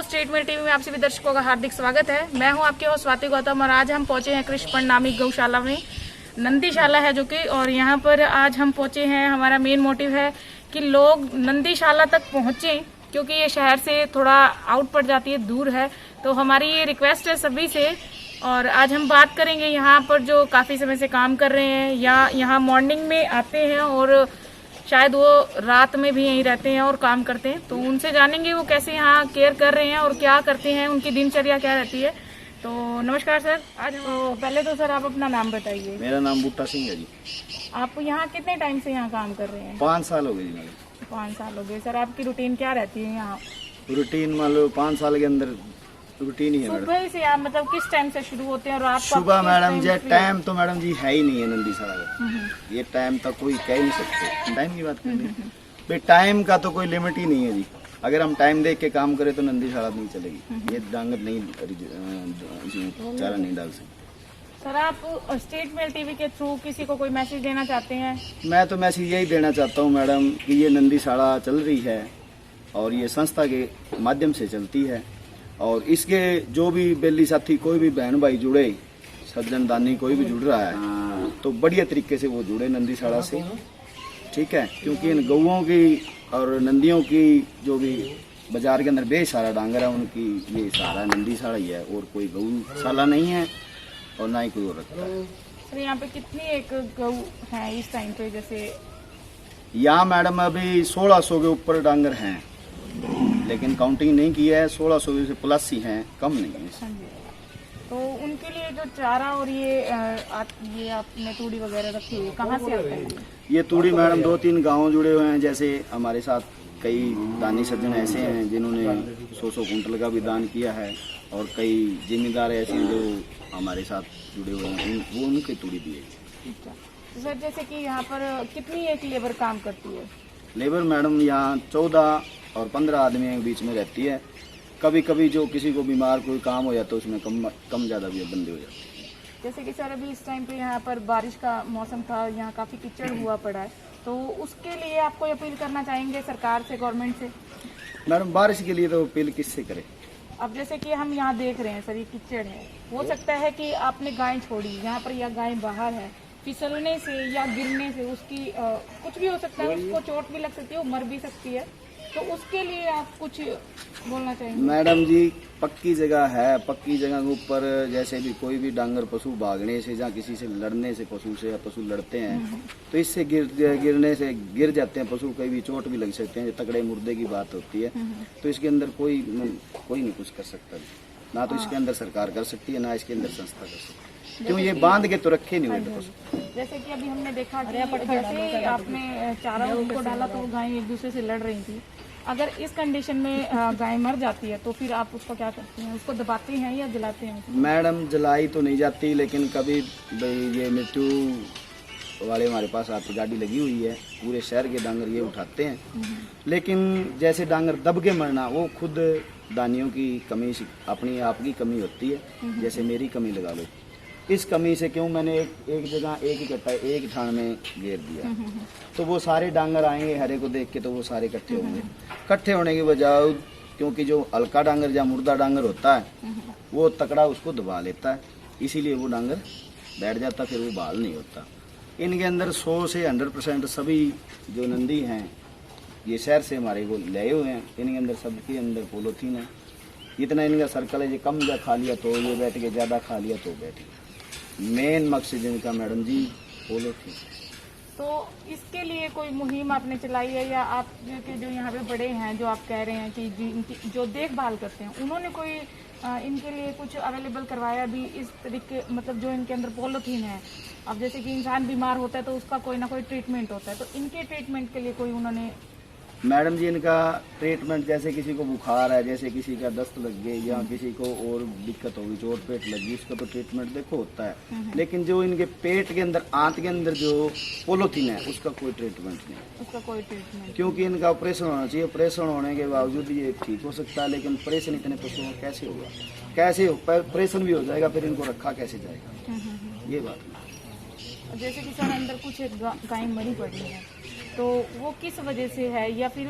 State mail TV में आप सभी दर्शकों का हार्दिक स्वागत है। मैं हूं आपके होस्ट स्वाति गौतम और आज हम पहुंचे हैं कृष्ण नामी गौशाला में, नंदीशाला है जो कि, और यहां पर आज हम पहुंचे हैं। हमारा मेन मोटिव है कि लोग नंदीशाला तक पहुंचे क्योंकि ये शहर से थोड़ा आउट पड़ जाती है, दूर है। तो हमारी ये रिक्वेस्ट है सभी से। और आज हम बात करेंगे यहाँ पर जो काफ़ी समय से काम कर रहे हैं या यहाँ मॉर्निंग में आते हैं और शायद वो रात में भी यहीं रहते हैं और काम करते हैं, तो उनसे जानेंगे वो कैसे यहाँ केयर कर रहे हैं और क्या करते हैं, उनकी दिनचर्या क्या रहती है। तो नमस्कार सर। आज पहले तो सर आप अपना नाम बताइए। मेरा नाम बूटा सिंह है जी। आप यहाँ कितने टाइम से यहाँ काम कर रहे हैं? 5 साल हो गए जी मेरे। 5 साल हो गए। सर आपकी रूटीन क्या रहती है यहाँ? रूटीन मान लो 5 साल के अंदर रूटीन ही है मैडम। सुबह से आप मतलब किस टाइम से शुरू होते हैं और रात को? सुबह मैडम जी टाइम तो मैडम जी है ही नहीं है नंदीशाला का। ये टाइम तक कोई कह नहीं सकते। टाइम की बात करनी भाई, टाइम का तो कोई लिमिट ही नहीं है जी। अगर हम टाइम देख के काम करें तो नंदीशाला नहीं चलेगी। ये डांगर नहीं इसमें चारा नहीं डाल सकते। सर आप स्टेट मेल टीवी के थ्रू किसी को कोई मैसेज देना चाहते हैं? मैं तो मैसेज यही देना चाहता हूँ मैडम कि ये नंदीशाला चल रही है और ये संस्था के माध्यम से चलती है, और इसके जो भी बेली साथी कोई भी बहन भाई जुड़े, सज्जन दानी कोई भी जुड़ रहा है तो बढ़िया तरीके से वो जुड़े नंदीशाला से, ठीक है। क्योंकि इन गौओं की और नंदियों की जो भी बाजार के अंदर बेसहारा डांगर है, उनकी ये सहारा नंदीशाला ही है और कोई गौशाला नहीं है और ना ही कोई और रखता है। सर यहाँ पे कितनी एक गौ है इस टाइम पे? जैसे यहाँ मैडम अभी 1600 के ऊपर डांगर हैं, लेकिन काउंटिंग नहीं की है। 1600 से प्लस ही हैं, कम नहीं है। तो उनके लिए जो चारा और ये आपने तूड़ी वगैरह रखी हुई कहाँ से आता है? ये तूड़ी मैडम 2-3 गांव जुड़े हुए हैं। जैसे हमारे साथ कई दानी सज्जन ऐसे हैं जिन्होंने 100 कुंटल का भी दान किया है, और कई जिम्मेदार ऐसे हैं जो हमारे साथ जुड़े हुए हैं, वो उनकी तूड़ी दी है। तो सर जैसे कि यहाँ पर कितनी एक लेबर काम करती है? लेबर मैडम यहाँ 14 और 15 आदमी के बीच में रहती है। कभी कभी जो किसी को बीमार कोई काम हो जाता है उसमें कम ज़्यादा भी बंदे हो जाते हैं। जैसे कि सर अभी इस टाइम पे यहाँ पर बारिश का मौसम था, यहाँ काफ़ी कीचड़ हुआ पड़ा है, तो उसके लिए आप कोई अपील करना चाहेंगे सरकार से, गवर्नमेंट से? मैडम बारिश के लिए तो अपील किससे करें? अब जैसे कि हम यहाँ देख रहे हैं सर, ये कीचड़ है, हो सकता है कि आपने गाय छोड़ी यहाँ पर या गाय बाहर है, फिसलने से या गिरने से उसकी कुछ भी हो सकता है, उसको चोट भी लग सकती है, वो मर भी सकती है, तो उसके लिए आप कुछ बोलना चाहेंगे? मैडम जी पक्की जगह है, पक्की जगह के ऊपर जैसे भी कोई भी डांगर पशु भागने से या किसी से लड़ने से पशु से, पशु लड़ते हैं तो इससे गिरने से गिर जाते हैं पशु, कहीं भी चोट भी लग सकते हैं, तगड़े मुर्दे की बात होती है। तो इसके अंदर कोई नहीं कुछ कर सकता, ना तो इसके अंदर सरकार कर सकती है, ना इसके अंदर संस्था कर सकती है। क्यों ये बांध के तो रखे नहीं हुए पशु। जैसे कि अभी हमने देखा कि जैसे आपने चारा उनको डाला तो गाय एक दूसरे से लड़ रही थी। अगर इस कंडीशन में गाय मर जाती है तो फिर आप उसको क्या करते हैं? उसको दबाते हैं या जलाते हैं? मैडम जलाई तो नहीं जाती, लेकिन कभी ये मृत्यु वाले हमारे पास आपकी गाड़ी लगी हुई है, पूरे शहर के डांगर ये उठाते हैं। लेकिन जैसे डांगर दब के मरना वो खुद दानियों की कमी, अपनी आप की कमी होती है। जैसे मेरी कमी लगा लो, इस कमी से क्यों मैंने एक जगह एक इकट्ठा एक ठाण में घेर दिया, तो वो सारे डांगर आएंगे हरे को देख के, तो वो सारे इकट्ठे होंगे। इकट्ठे होने की बजाय क्योंकि जो हल्का डांगर या मुर्दा डांगर होता है वो तकड़ा उसको दबा लेता है, इसीलिए वो डांगर बैठ जाता, फिर वो बहाल नहीं होता। इनके अंदर 100 से 100% सभी जो नंदी हैं ये शहर से हमारे को लाए हुए हैं, इनके अंदर सबके अंदर पोलोथीन है। इतना इनका सर्कल है, ये कम जा खा लिया तो ये बैठ के, ज़्यादा खा लिया तो बैठ गया। मेन मकसद इनका मैडम जी पोलोथीन। तो इसके लिए कोई मुहिम आपने चलाई है या आप जो यहाँ पे बड़े हैं, जो आप कह रहे हैं कि इनकी जो देखभाल करते हैं, उन्होंने कोई इनके लिए कुछ अवेलेबल करवाया भी इस तरीके, मतलब जो इनके अंदर पॉलीथीन है? अब जैसे कि इंसान बीमार होता है तो उसका कोई ना कोई ट्रीटमेंट होता है, तो इनके ट्रीटमेंट के लिए कोई उन्होंने? मैडम जी इनका ट्रीटमेंट जैसे किसी को बुखार है, जैसे किसी का दस्त लग गई या किसी को और दिक्कत होगी, चोट पेट लगी, उसका तो ट्रीटमेंट देखो होता है। लेकिन जो इनके पेट के अंदर, आंत के अंदर जो पोलोथीन है उसका कोई ट्रीटमेंट नहीं, उसका कोई ट्रीटमेंट, क्योंकि इनका ऑपरेशन होना चाहिए। ऑपरेशन होने के बावजूद ये ठीक हो सकता है, लेकिन ऑपरेशन इतने पशुओं का कैसे होगा? कैसे ऑपरेशन भी हो जाएगा, फिर इनको रखा कैसे जाएगा? ये बात। जैसे कि सर अंदर कुछ गाय मरी पड़ी है, तो वो किस वजह से है, या फिर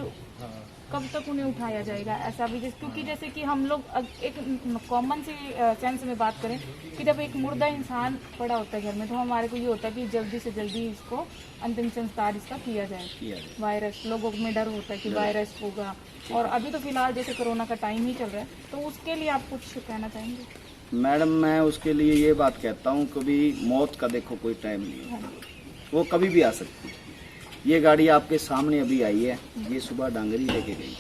कब तक उन्हें उठाया जाएगा? ऐसा भी क्योंकि जैसे कि हम लोग एक कॉमन सी सेंस में बात करें कि जब एक मुर्दा इंसान पड़ा होता है घर में, तो हमारे को ये होता है कि जल्दी से जल्दी इसको अंतिम संस्कार इसका किया जाए। वायरस, लोगों में डर होता है कि वायरस होगा, और अभी तो फिलहाल जैसे कोरोना का टाइम ही चल रहा है, तो उसके लिए आप कुछ कहना चाहेंगे? मैडम, मैं उसके लिए ये बात कहता हूँ, कभी मौत का देखो कोई टाइम नहीं है, वो कभी भी आ सकती है। ये गाड़ी आपके सामने अभी आई है, ये सुबह डांगरी लेके गई,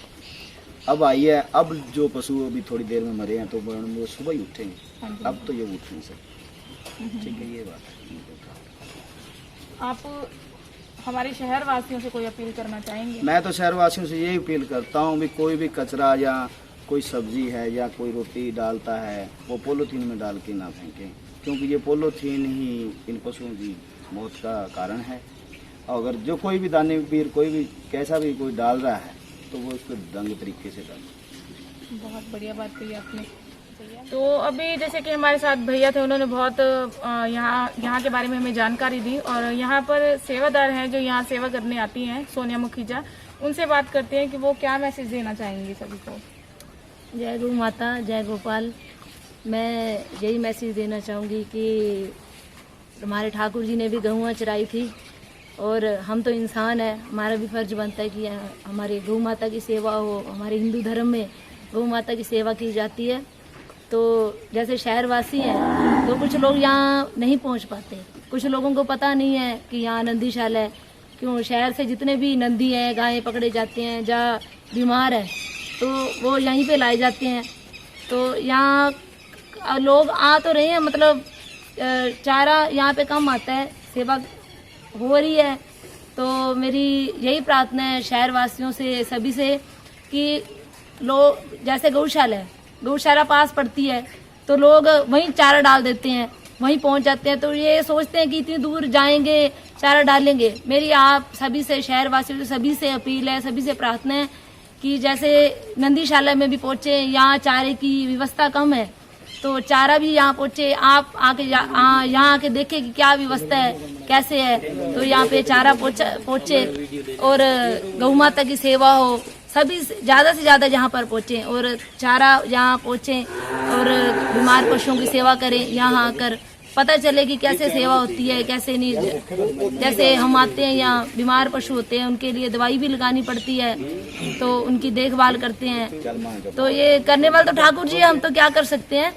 अब आई है। अब जो पशु अभी थोड़ी देर में मरे हैं तो वो सुबह ही उठेंगे, अब तो ये उठ नहीं सकते। ठीक है, ये बात है। आप हमारे शहर वासियों से कोई अपील करना चाहेंगे? मैं तो शहर वासियों से यही अपील करता हूँ भी कोई भी कचरा या कोई सब्जी है या कोई रोटी डालता है, वो पोलोथीन में डाल के ना फेंकें, क्योंकि ये पोलोथीन ही इन पशुओं की मौत का कारण है। और अगर जो कोई भी दानवीर कोई भी कैसा भी कोई डाल रहा है तो वो उसको ढंग तरीके से डाले। बहुत बढ़िया बात कही आपने। तो अभी जैसे कि हमारे साथ भैया थे, उन्होंने बहुत यहाँ के बारे में हमें जानकारी दी, और यहाँ पर सेवादार हैं जो यहाँ सेवा करने आती हैं, सोनिया मुखीजा, उनसे बात करते हैं कि वो क्या मैसेज देना चाहेंगी सभी को। जय गौ माता, जय गोपाल। मैं यही मैसेज देना चाहूँगी कि हमारे ठाकुर जी ने भी गौआं चराई थी, और हम तो इंसान हैं, हमारा भी फर्ज बनता है कि हमारी गौ माता की सेवा हो। हमारे हिंदू धर्म में गौ माता की सेवा की जाती है। तो जैसे शहरवासी हैं तो कुछ लोग यहाँ नहीं पहुँच पाते, कुछ लोगों को पता नहीं है कि यहाँ नंदीशाला है। क्यों, शहर से जितने भी नंदी हैं, गायें पकड़े जाते हैं, जहाँ बीमार है तो वो यहीं पे लाए जाते हैं। तो यहाँ लोग आ तो रहे हैं, मतलब चारा यहाँ पे कम आता है, सेवा हो रही है। तो मेरी यही प्रार्थना है शहरवासियों से, सभी से, कि लोग जैसे गौशाला पास पड़ती है तो लोग वहीं चारा डाल देते हैं, वहीं पहुंच जाते हैं। तो ये सोचते हैं कि इतनी दूर जाएंगे चारा डालेंगे। मेरी आप सभी से, शहरवासियों से, सभी से अपील है, सभी से प्रार्थना है कि जैसे नंदीशाला में भी पहुंचे, यहाँ चारे की व्यवस्था कम है तो चारा भी यहाँ पहुंचे। आप आके यहाँ आके देखें कि क्या व्यवस्था है, कैसे है, तो यहाँ पे चारा पहुंचे और गौ माता की सेवा हो। सभी ज़्यादा से ज़्यादा यहाँ पर पहुंचे और चारा यहाँ पहुंचे और बीमार पशुओं की सेवा करें। यहाँ आकर पता चले कि कैसे सेवा होती है, कैसे नहीं। जैसे हम आते हैं यहाँ, बीमार पशु होते हैं, उनके लिए दवाई भी लगानी पड़ती है, तो उनकी देखभाल करते हैं। तो ये करने वाले तो ठाकुर जी, हम तो क्या कर सकते हैं।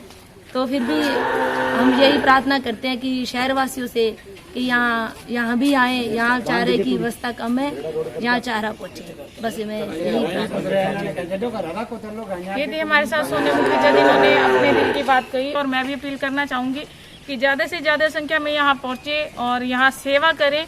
तो फिर भी हम यही प्रार्थना करते हैं कि शहरवासियों से कि यहाँ भी आए, यहाँ चारे की व्यवस्था कम है, यहाँ चारा पहुँचे। बस मैं यही प्रार्थना। ये थी हमारे साथ सोनिया मुखीजा, जिन्होंने अपने दिल की बात कही। और मैं भी अपील करना चाहूंगी कि ज़्यादा से ज़्यादा संख्या में यहाँ पहुँचे और यहाँ सेवा करें,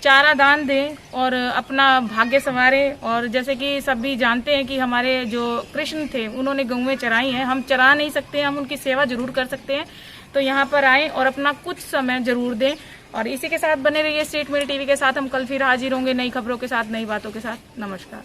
चारा दान दें और अपना भाग्य संवारें। और जैसे कि सभी जानते हैं कि हमारे जो कृष्ण थे, उन्होंने गौएं चराई हैं। हम चरा नहीं सकते, हम उनकी सेवा जरूर कर सकते हैं। तो यहाँ पर आएँ और अपना कुछ समय जरूर दें। और इसी के साथ बने रहिए स्टेट मेल टीवी के साथ। हम कल फिर हाजिर होंगे नई खबरों के साथ, नई बातों के साथ। नमस्कार।